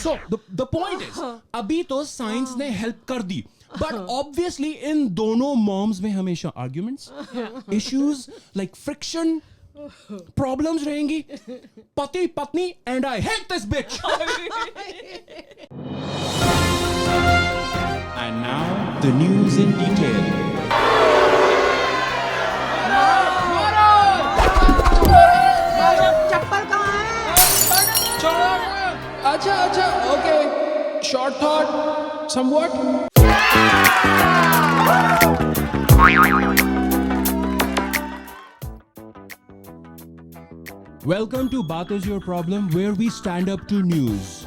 So the point is, अभी तो science ने हेल्प कर दी, but obviously इन दोनों मॉम्स में हमेशा arguments, issues like friction, problems रहेंगी. पति पत्नी and I hate this bitch. And now the news in detail. चप्पल कहाँ है? अच्छा, okay. Short thought, somewhat. Welcome to Baat is your problem, where we stand up to news.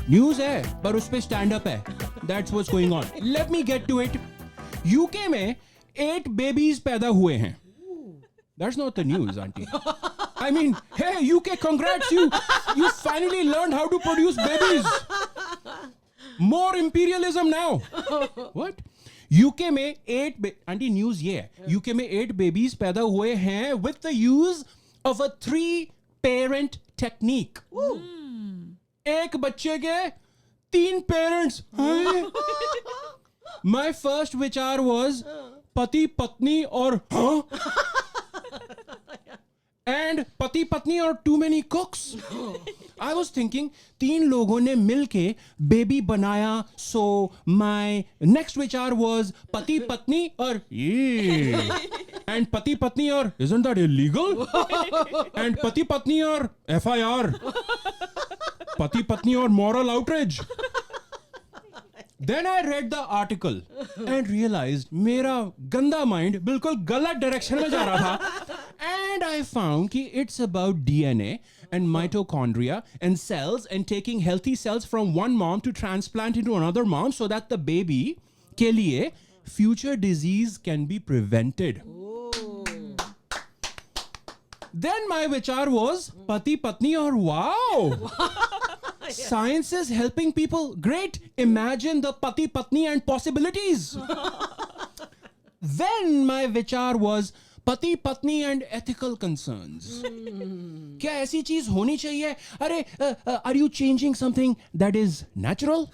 News है, पर उस पे stand up है. That's what's going on. Let me get to it. UK में 8 babies पैदा हुए हैं. That's not the news, auntie. I mean, hey, UK, congrats, you finally learned how to produce babies. More imperialism now. What? UK में 8 auntie, news ये है. UK में 8 babies पैदा हुए हैं with the use of a 3-parent technique. एक बच्चे के 3 parents. My first विचार was पति पत्नी और and पति पत्नी और too many cooks. I was thinking 3 लोगों ने मिलके बेबी बनाया, so my next विचार was पति पत्नी और and पति पत्नी और isn't that illegal? And पति पत्नी और FIR, पति पत्नी और moral outrage. Then I read the article and realized मेरा गंदा mind बिल्कुल गलत direction में जा रहा था. And I found कि it's about DNA and mitochondria and cells and taking healthy cells from one mom to transplant into another mom so that the baby के लिए future disease can be prevented. Then my विचार was पति पत्नी और wow. Science is helping people. Great. Imagine the pati patni and possibilities. Then my vichar was पति पत्नी and ethical concerns. क्या ऐसी चीज होनी चाहिए? अरे, are you changing something that is natural?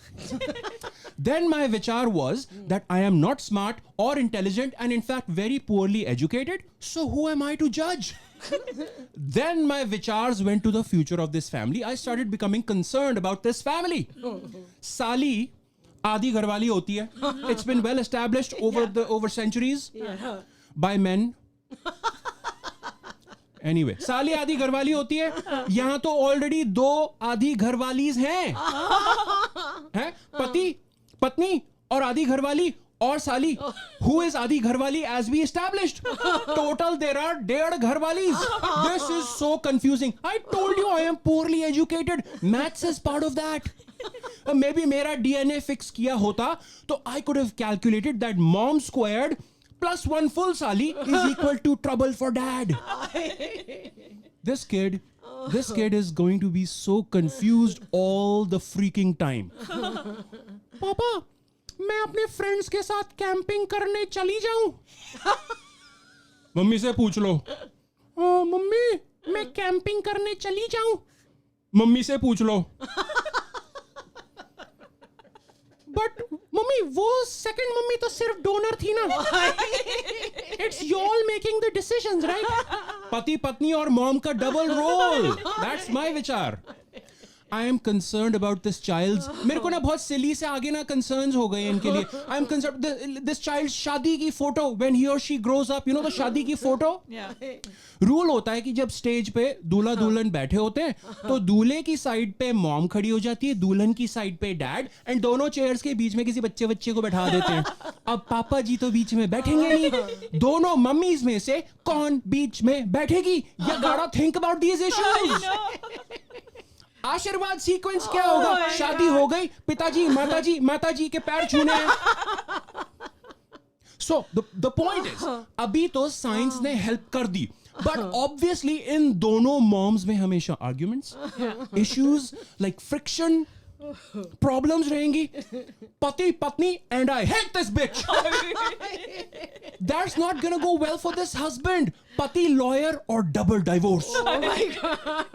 Then my vichar was that I am not smart or intelligent and in fact very poorly educated. So who am I to judge? Then my vichars went to the future of this family. I started becoming concerned about this family. Sali आधी घरवाली होती है. It's been well established over centuries by men. Anyway, साली आधी घरवाली होती है. यहाँ तो ऑलरेडी 2 आधी घरवालीज हैं. पति पत्नी और आधी घरवाली और साली. Who is आधी घरवाली as we established? Total there are 1.5 घरवालीज. This is so confusing. I told you I am poorly educated. Maths is part of that. Maybe मेरा DNA fix किया होता तो I could have calculated that mom squared plus 1 full sali is equal to trouble for dad. This kid is going to be so confused all the freaking time. पापा, मैं अपने friends के साथ camping करने चली जाऊं? मम्मी से पूछ लो. मम्मी, मैं कैंपिंग करने चली जाऊं? मम्मी से पूछ लो. बट मम्मी, वो सेकंड मम्मी तो सिर्फ डोनर थी ना. It's you all making the decisions, right? पति पत्नी और मॉम का डबल रोल. That's my विचार. I am concerned about this child's. मेरे को ना बहुत सिली से आगे ना concerns हो गए इनके लिए. I am concerned this child's शादी की photo when he or she grows up. You know the शादी की फोटो. रूल होता है कि जब स्टेज पे दूल्हा दुल्हन बैठे होते हैं तो दूल्हे की साइड पे मॉम खड़ी हो जाती है, दुल्हन की साइड पे डैड, एंड दोनों चेयर्स के बीच में किसी बच्चे को बैठा देते हैं. अब पापा जी तो बीच में बैठेंगे नहीं. दोनों मम्मीज में से कौन बीच में बैठेगी? You gotta think about these issues. आशीर्वाद सीक्वेंस क्या होगा? शादी हो गई, पिताजी माताजी के पैर छूने हैं. So the point is, अभी तो साइंस ने हेल्प कर दी, but obviously इन दोनों मॉम्स में हमेशा arguments, issues like friction, problems रहेंगी. पति पत्नी and I hate this bitch. That's not gonna go well for this husband. Pati lawyer or double divorce. Oh my God.